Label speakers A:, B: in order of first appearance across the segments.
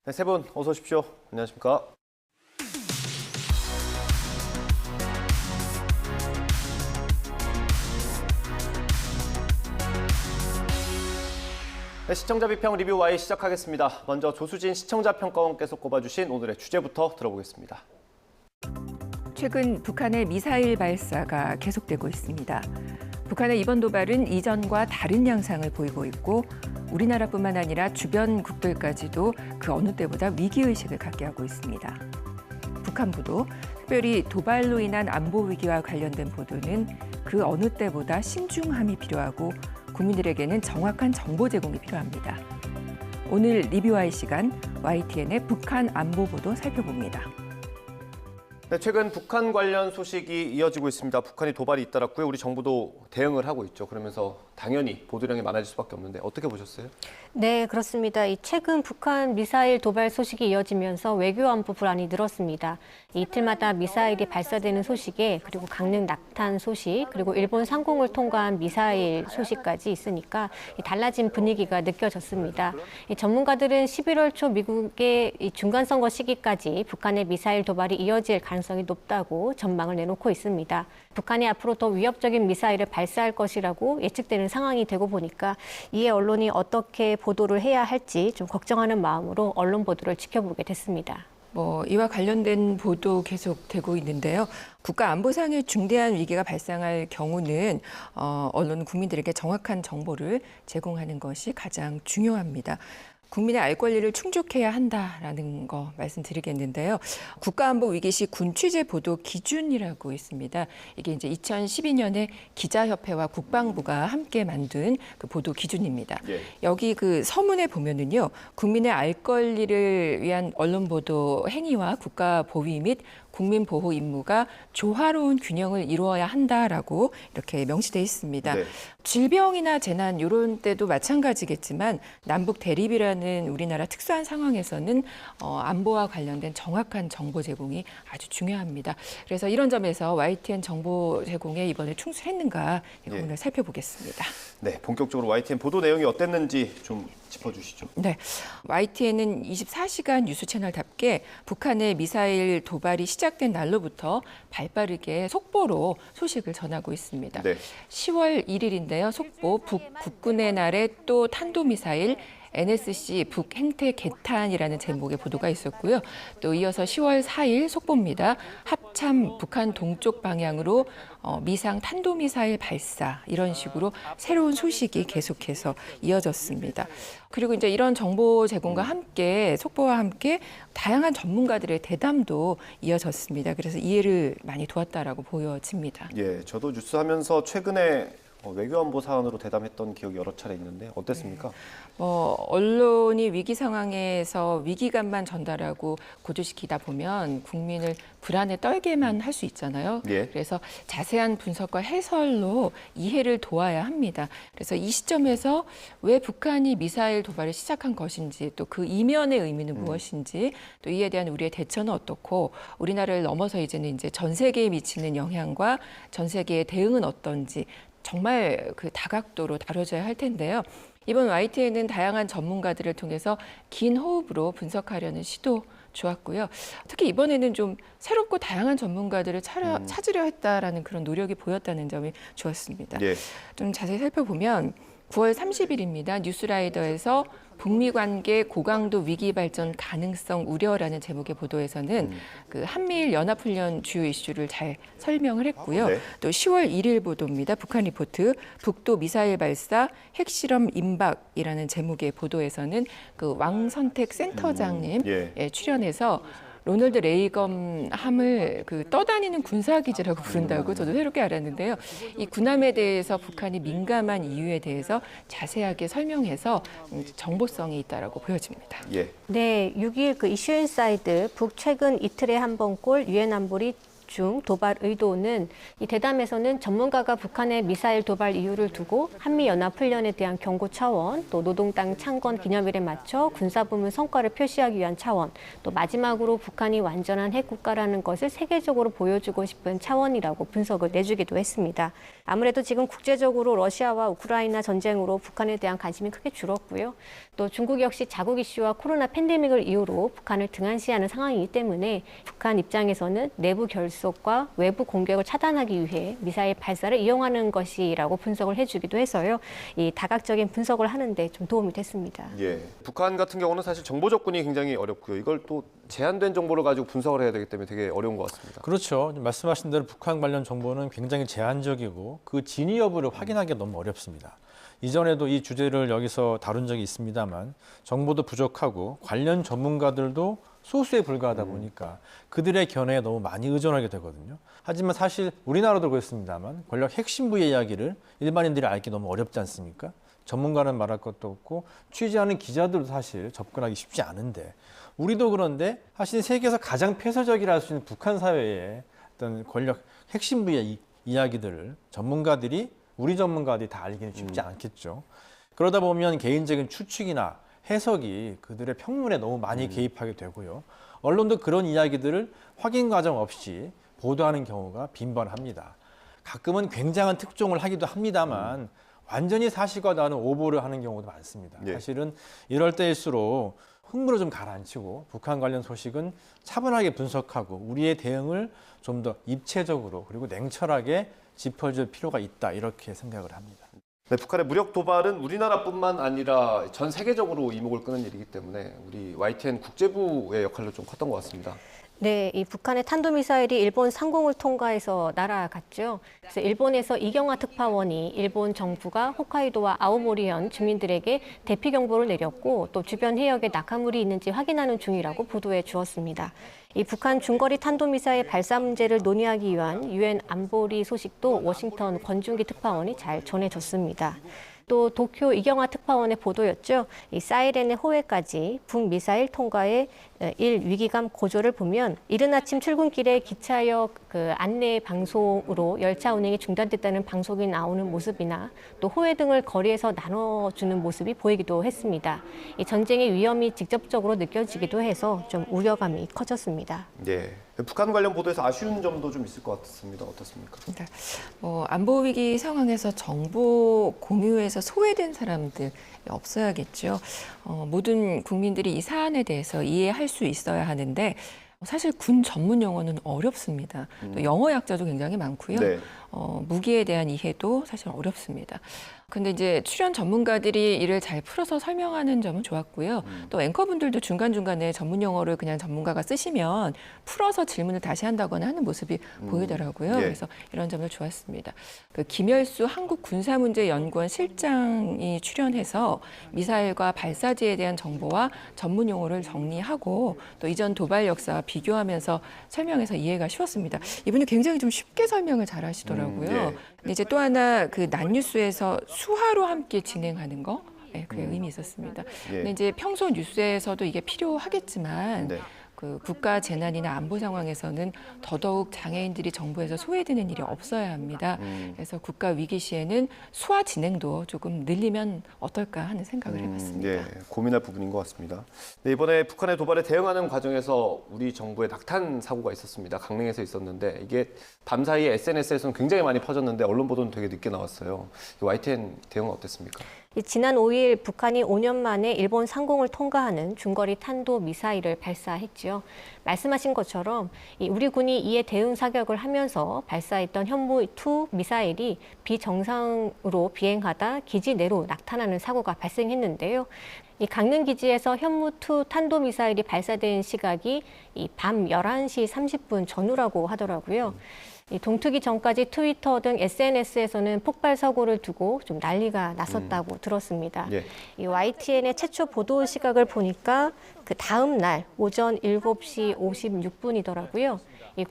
A: 네, 세 분 어서 오십시오. 안녕하십니까? 네, 시청자 비평 리뷰 Y 시작하겠습니다. 먼저 조수진 시청자 평가원께서 꼽아주신 오늘의 주제부터 들어보겠습니다.
B: 최근 북한의 미사일 발사가 계속되고 있습니다. 북한의 이번 도발은 이전과 다른 양상을 보이고 있고 우리나라뿐만 아니라 주변 국들까지도 그 어느 때보다 위기의식을 갖게 하고 있습니다. 북한 보도, 특별히 도발로 인한 안보 위기와 관련된 보도는 그 어느 때보다 신중함이 필요하고 국민들에게는 정확한 정보 제공이 필요합니다. 오늘 리뷰와의 시간, YTN의 북한 안보 보도 살펴봅니다.
A: 네, 최근 북한 관련 소식이 이어지고 있습니다. 북한이 도발이 잇따랐고요. 우리 정부도 대응을 하고 있죠. 그러면서 당연히 보도량이 많아질 수밖에 없는데 어떻게 보셨어요?
C: 네, 그렇습니다. 최근 북한 미사일 도발 소식이 이어지면서 외교안보 불안이 늘었습니다. 이틀마다 미사일이 발사되는 소식에 그리고 강릉 낙탄 소식, 그리고 일본 상공을 통과한 미사일 소식까지 있으니까 달라진 분위기가 느껴졌습니다. 전문가들은 11월 초 미국의 중간선거 시기까지 북한의 미사일 도발이 이어질 가능성이 높다고 전망을 내놓고 있습니다. 북한이 앞으로 더 위협적인 미사일을 발사할 것이라고 예측되는 상황이 되고 보니까 이에 언론이 어떻게 보도를 해야 할지 좀 걱정하는 마음으로 언론 보도를 지켜보게 됐습니다.
B: 이와 관련된 보도 계속되고 있는데요. 국가 안보상의 중대한 위기가 발생할 경우는 언론은 국민들에게 정확한 정보를 제공하는 것이 가장 중요합니다. 국민의 알 권리를 충족해야 한다라는 거 말씀드리겠는데요. 국가안보 위기 시 군 취재 보도 기준이라고 있습니다. 이게 이제 2012년에 기자협회와 국방부가 함께 만든 그 보도 기준입니다.
A: 예.
B: 여기 그 서문에 보면은요, 국민의 알 권리를 위한 언론 보도 행위와 국가 보위 및 국민 보호 임무가 조화로운 균형을 이루어야 한다라고 이렇게 명시돼 있습니다.
A: 네.
B: 질병이나 재난 이런 때도 마찬가지겠지만 남북 대립이라는 우리나라 특수한 상황에서는 안보와 관련된 정확한 정보 제공이 아주 중요합니다. 그래서 이런 점에서 YTN 정보 제공에 이번에 충실했는가 이거 오늘 살펴보겠습니다.
A: 네, 본격적으로 YTN 보도 내용이 어땠는지 좀 짚어주시죠.
B: 네, YTN은 24시간 뉴스 채널답게 북한의 미사일 도발이 시작된 날로부터 발빠르게 속보로 소식을 전하고 있습니다.
A: 네.
B: 10월 1일인데요. 속보 국군의 날에 또 탄도미사일 NSC 북행태 개탄이라는 제목의 보도가 있었고요. 또 이어서 10월 4일 속보입니다. 합참 북한 동쪽 방향으로 미상 탄도미사일 발사 이런 식으로 새로운 소식이 계속해서 이어졌습니다. 그리고 이제 이런 정보 제공과 함께 속보와 함께 다양한 전문가들의 대담도 이어졌습니다. 그래서 이해를 많이 도왔다라고 보여집니다.
A: 예, 저도 뉴스 하면서 최근에 외교안보 사안으로 대담했던 기억이 여러 차례 있는데 어땠습니까?
B: 언론이 위기 상황에서 위기감만 전달하고 고조시키다 보면 국민을 불안에 떨게만 할 수 있잖아요.
A: 예.
B: 그래서 자세한 분석과 해설로 이해를 도와야 합니다. 그래서 이 시점에서 왜 북한이 미사일 도발을 시작한 것인지 또 그 이면의 의미는 무엇인지 또 이에 대한 우리의 대처는 어떻고 우리나라를 넘어서 이제는 이제 전 세계에 미치는 영향과 전 세계의 대응은 어떤지 정말 그 다각도로 다뤄져야 할 텐데요. 이번 YTN은 다양한 전문가들을 통해서 긴 호흡으로 분석하려는 시도 좋았고요. 특히 이번에는 좀 새롭고 다양한 전문가들을 찾으려 했다라는 그런 노력이 보였다는 점이 좋았습니다.
A: 예.
B: 좀 자세히 살펴보면 9월 30일입니다. 뉴스라이더에서 북미 관계 고강도 위기 발전 가능성 우려라는 제목의 보도에서는 그 한미일 연합훈련 주요 이슈를 잘 설명을 했고요.
A: 네.
B: 또 10월 1일 보도입니다. 북한 리포트 북도 미사일 발사 핵실험 임박이라는 제목의 보도에서는 그 왕선택 센터장님 출연해서 로널드 레이건 함을 그 떠다니는 군사기지라고 부른다고 저도 새롭게 알았는데요. 이 군함에 대해서 북한이 민감한 이유에 대해서 자세하게 설명해서 정보성이 있다라고 보여집니다.
A: 예.
C: 네, 6일 그 이슈인사이드 북 최근 이틀에 한 번꼴 유엔 안보리 집중 도발 의도는 이 대담에서는 전문가가 북한의 미사일 도발 이유를 두고 한미연합훈련에 대한 경고 차원, 또 노동당 창건 기념일에 맞춰 군사부문 성과를 표시하기 위한 차원, 또 마지막으로 북한이 완전한 핵국가라는 것을 세계적으로 보여주고 싶은 차원이라고 분석을 내주기도 했습니다. 아무래도 지금 국제적으로 러시아와 우크라이나 전쟁으로 북한에 대한 관심이 크게 줄었고요. 또 중국 역시 자국 이슈와 코로나 팬데믹을 이유로 북한을 등한시하는 상황이기 때문에 북한 입장에서는 내부 결속과 외부 공격을 차단하기 위해 미사일 발사를 이용하는 것이라고 분석을 해주기도 해서요. 이 다각적인 분석을 하는데 좀 도움이 됐습니다.
A: 예. 북한 같은 경우는 사실 정보 접근이 굉장히 어렵고요. 이걸 또 제한된 정보를 가지고 분석을 해야 되기 때문에 되게 어려운 것 같습니다.
D: 그렇죠. 말씀하신 대로 북한 관련 정보는 굉장히 제한적이고 그 진위 여부를 확인하기가 너무 어렵습니다. 이전에도 이 주제를 여기서 다룬 적이 있습니다만 정보도 부족하고 관련 전문가들도 소수에 불과하다 보니까 그들의 견해에 너무 많이 의존하게 되거든요. 하지만 사실 우리나라도 그렇습니다만 권력 핵심 부의 이야기를 일반인들이 알기 너무 어렵지 않습니까? 전문가는 말할 것도 없고 취재하는 기자들도 사실 접근하기 쉽지 않은데 우리도 그런데 사실 세계에서 가장 폐쇄적이라 할 수 있는 북한 사회의 어떤 권력 핵심 부의 이야기들을 우리 전문가들이 다 알기는 쉽지 않겠죠. 그러다 보면 개인적인 추측이나 해석이 그들의 평론에 너무 많이 개입하게 되고요. 언론도 그런 이야기들을 확인 과정 없이 보도하는 경우가 빈번합니다. 가끔은 굉장한 특종을 하기도 합니다만 완전히 사실과다른 오보를 하는 경우도 많습니다.
A: 예.
D: 사실은 이럴 때일수록 흥분을 좀 가라앉히고 북한 관련 소식은 차분하게 분석하고 우리의 대응을 좀 더 입체적으로 그리고 냉철하게 짚어줄 필요가 있다 이렇게 생각을 합니다.
A: 네, 북한의 무력 도발은 우리나라뿐만 아니라 전 세계적으로 이목을 끄는 일이기 때문에 우리 YTN 국제부의 역할도 좀 컸던 것 같습니다.
C: 네, 이 북한의 탄도미사일이 일본 상공을 통과해서 날아갔죠. 그래서 일본에서 이경화 특파원이 일본 정부가 홋카이도와 아오모리현 주민들에게 대피 경보를 내렸고 또 주변 해역에 낙하물이 있는지 확인하는 중이라고 보도해 주었습니다. 이 북한 중거리 탄도미사일 발사 문제를 논의하기 위한 유엔 안보리 소식도 워싱턴 권중기 특파원이 잘 전해졌습니다. 또 도쿄 이경화 특파원의 보도였죠. 이 사이렌의 호해까지 북미사일 통과의 위기감 고조를 보면 이른 아침 출근길에 기차역 안내 방송으로 열차 운행이 중단됐다는 방송이 나오는 모습이나 또 호해 등을 거리에서 나눠주는 모습이 보이기도 했습니다. 이 전쟁의 위험이 직접적으로 느껴지기도 해서 좀 우려감이 커졌습니다.
A: 예. 북한 관련 보도에서 아쉬운 점도 좀 있을 것 같습니다. 어떻습니까?
B: 네. 안보 위기 상황에서 정보 공유에서 소외된 사람들 없어야겠죠. 모든 국민들이 이 사안에 대해서 이해할 수 있어야 하는데 사실 군 전문 용어는 어렵습니다. 또 영어 약자도 굉장히 많고요.
A: 네.
B: 무기에 대한 이해도 사실 어렵습니다. 근데 이제 출연 전문가들이 이를 잘 풀어서 설명하는 점은 좋았고요. 또 앵커분들도 중간중간에 전문 용어를 그냥 전문가가 쓰시면 풀어서 질문을 다시 한다거나 하는 모습이 보이더라고요.
A: 예.
B: 그래서 이런 점도 좋았습니다. 김열수 한국군사문제연구원 실장이 출연해서 미사일과 발사지에 대한 정보와 전문 용어를 정리하고 또 이전 도발 역사와 비교하면서 설명해서 이해가 쉬웠습니다. 이분이 굉장히 좀 쉽게 설명을 잘 하시더라고요.
A: 예.
B: 근데 이제 또 하나 난뉴스에서 수화로 함께 진행하는 거, 네, 그게 의미 있었습니다.
A: 예.
B: 근데 이제 평소 뉴스에서도 이게 필요하겠지만
A: 네.
B: 국가 재난이나 안보 상황에서는 더더욱 장애인들이 정부에서 소외되는 일이 없어야 합니다. 그래서 국가 위기 시에는 수화 진행도 조금 늘리면 어떨까 하는 생각을 해봤습니다.
A: 예, 고민할 부분인 것 같습니다. 네, 이번에 북한의 도발에 대응하는 과정에서 우리 정부의 낙탄 사고가 있었습니다. 강릉에서 있었는데 이게 밤사이에 SNS에서는 굉장히 많이 퍼졌는데 언론 보도는 되게 늦게 나왔어요. YTN 대응은 어땠습니까?
C: 지난 5일 북한이 5년 만에 일본 상공을 통과하는 중거리 탄도 미사일을 발사했죠. 말씀하신 것처럼 우리 군이 이에 대응 사격을 하면서 발사했던 현무-2 미사일이 비정상으로 비행하다 기지 내로 낙탄하는 사고가 발생했는데요. 이 강릉 기지에서 현무-2 탄도미사일이 발사된 시각이 밤 11시 30분 전후라고 하더라고요. 동트기 전까지 트위터 등 SNS에서는 폭발 사고를 두고 좀 난리가 났었다고 들었습니다.
A: 예.
C: 이 YTN의 최초 보도 시각을 보니까 그 다음 날 오전 7시 56분이더라고요.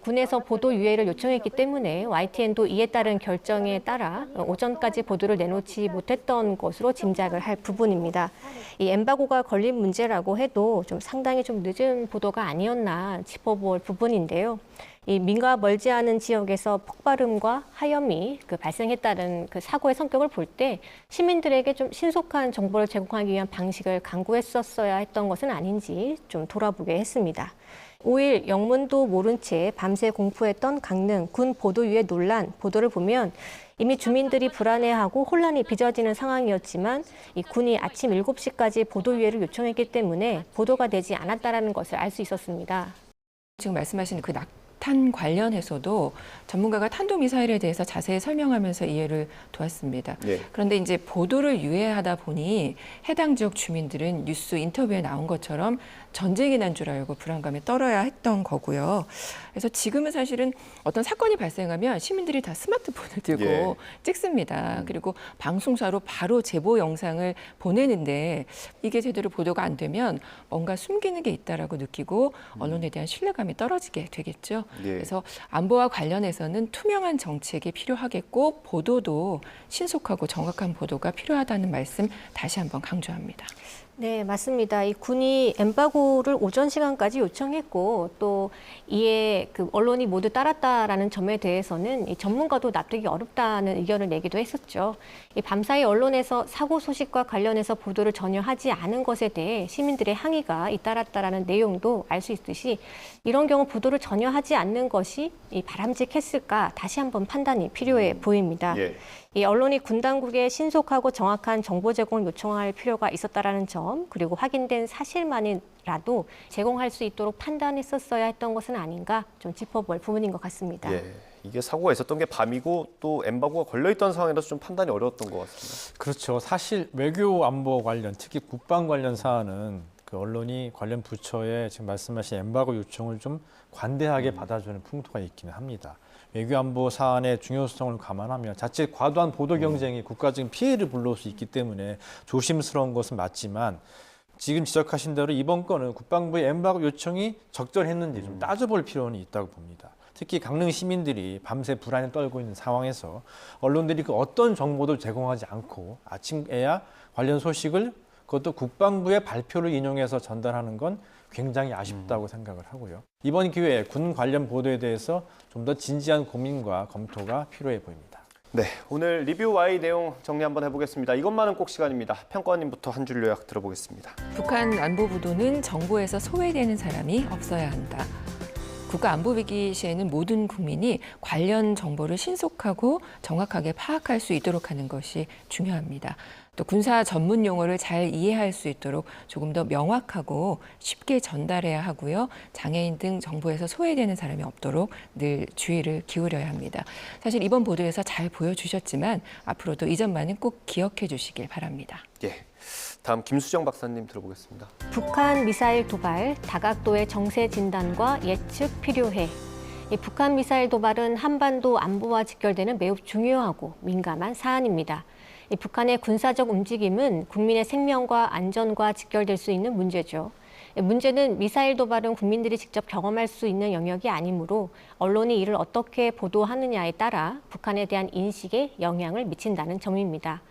C: 군에서 보도 유예를 요청했기 때문에 YTN도 이에 따른 결정에 따라 오전까지 보도를 내놓지 못했던 것으로 짐작을 할 부분입니다. 이 엠바고가 걸린 문제라고 해도 좀 상당히 좀 늦은 보도가 아니었나 짚어볼 부분인데요. 이 민가 멀지 않은 지역에서 폭발음과 하염이 발생했다는 그 사고의 성격을 볼 때 시민들에게 좀 신속한 정보를 제공하기 위한 방식을 강구했었어야 했던 것은 아닌지 좀 돌아보게 했습니다. 5일 영문도 모른 채 밤새 공포했던 강릉 군 보도유예 논란 보도를 보면 이미 주민들이 불안해하고 혼란이 빚어지는 상황이었지만 이 군이 아침 7시까지 보도유예를 요청했기 때문에 보도가 되지 않았다는 것을 알 수 있었습니다.
B: 지금 말씀하신 그 낙탄 관련해서도 전문가가 탄도미사일에 대해서 자세히 설명하면서 이해를 도왔습니다.
A: 예.
B: 그런데 이제 보도를 유예하다 보니 해당 지역 주민들은 뉴스 인터뷰에 나온 것처럼 전쟁이 난 줄 알고 불안감에 떨어야 했던 거고요. 그래서 지금은 사실은 어떤 사건이 발생하면 시민들이 다 스마트폰을 들고
A: 예.
B: 찍습니다. 그리고 방송사로 바로 제보 영상을 보내는데 이게 제대로 보도가 안 되면 뭔가 숨기는 게 있다라고 느끼고 언론에 대한 신뢰감이 떨어지게 되겠죠.
A: 예.
B: 그래서 안보와 관련해서는 투명한 정책이 필요하겠고 보도도 신속하고 정확한 보도가 필요하다는 말씀 다시 한번 강조합니다.
C: 네, 맞습니다. 이 군이 엠바고를 오전 시간까지 요청했고 또 이에 언론이 모두 따랐다라는 점에 대해서는 이 전문가도 납득이 어렵다는 의견을 내기도 했었죠. 이 밤사이 언론에서 사고 소식과 관련해서 보도를 전혀 하지 않은 것에 대해 시민들의 항의가 잇따랐다라는 내용도 알 수 있듯이 이런 경우 보도를 전혀 하지 않는 것이 이 바람직했을까 다시 한번 판단이 필요해 보입니다.
A: 예.
C: 이 언론이 군 당국에 신속하고 정확한 정보 제공을 요청할 필요가 있었다라는 점, 그리고 확인된 사실만이라도 제공할 수 있도록 판단했었어야 했던 것은 아닌가 좀 짚어볼 부분인 것 같습니다.
A: 예. 이게 사고가 있었던 게 밤이고 또 엠바고가 걸려있던 상황이라서 좀 판단이 어려웠던 것 같습니다.
D: 그렇죠. 사실 외교 안보 관련, 특히 국방 관련 사안은 그 언론이 관련 부처에 지금 말씀하신 엠바고 요청을 좀 관대하게 받아주는 풍토가 있기는 합니다. 외교안보 사안의 중요성을 감안하면 자칫 과도한 보도 경쟁이 국가적인 피해를 불러올 수 있기 때문에 조심스러운 것은 맞지만 지금 지적하신 대로 이번 건은 국방부의 엠바고 요청이 적절했는지 좀 따져볼 필요는 있다고 봅니다. 특히 강릉 시민들이 밤새 불안에 떨고 있는 상황에서 언론들이 그 어떤 정보도 제공하지 않고 아침에야 관련 소식을 그것도 국방부의 발표를 인용해서 전달하는 건 굉장히 아쉽다고 생각을 하고요. 이번 기회에 군 관련 보도에 대해서 좀 더 진지한 고민과 검토가 필요해 보입니다.
A: 네, 오늘 리뷰 Y 내용 정리 한번 해보겠습니다. 이것만은 꼭 시간입니다. 평가원님부터 한 줄 요약 들어보겠습니다.
B: 북한 안보부도는 정보에서 소외되는 사람이 없어야 한다. 국가 안보 위기 시에는 모든 국민이 관련 정보를 신속하고 정확하게 파악할 수 있도록 하는 것이 중요합니다. 또 군사 전문 용어를 잘 이해할 수 있도록 조금 더 명확하고 쉽게 전달해야 하고요. 장애인 등 정보에서 소외되는 사람이 없도록 늘 주의를 기울여야 합니다. 사실 이번 보도에서 잘 보여주셨지만 앞으로도 이 점만은 꼭 기억해 주시길 바랍니다.
A: 예, 다음 김수정 박사님 들어보겠습니다.
C: 북한 미사일 도발, 다각도의 정세 진단과 예측 필요해. 이 북한 미사일 도발은 한반도 안보와 직결되는 매우 중요하고 민감한 사안입니다. 이 북한의 군사적 움직임은 국민의 생명과 안전과 직결될 수 있는 문제죠. 문제는 미사일 도발은 국민들이 직접 경험할 수 있는 영역이 아니므로 언론이 이를 어떻게 보도하느냐에 따라 북한에 대한 인식에 영향을 미친다는 점입니다.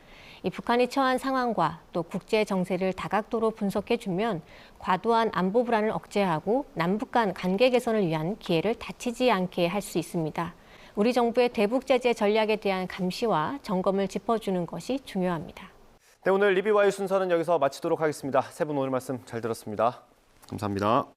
C: 이 북한이 처한 상황과 또 국제 정세를 다각도로 분석해주면 과도한 안보 불안을 억제하고 남북 간 관계 개선을 위한 기회를 다치지 않게 할 수 있습니다. 우리 정부의 대북 제재 전략에 대한 감시와 점검을 짚어주는 것이 중요합니다.
A: 네, 오늘 리뷰 Y 순서는 여기서 마치도록 하겠습니다. 세 분 오늘 말씀 잘 들었습니다. 감사합니다.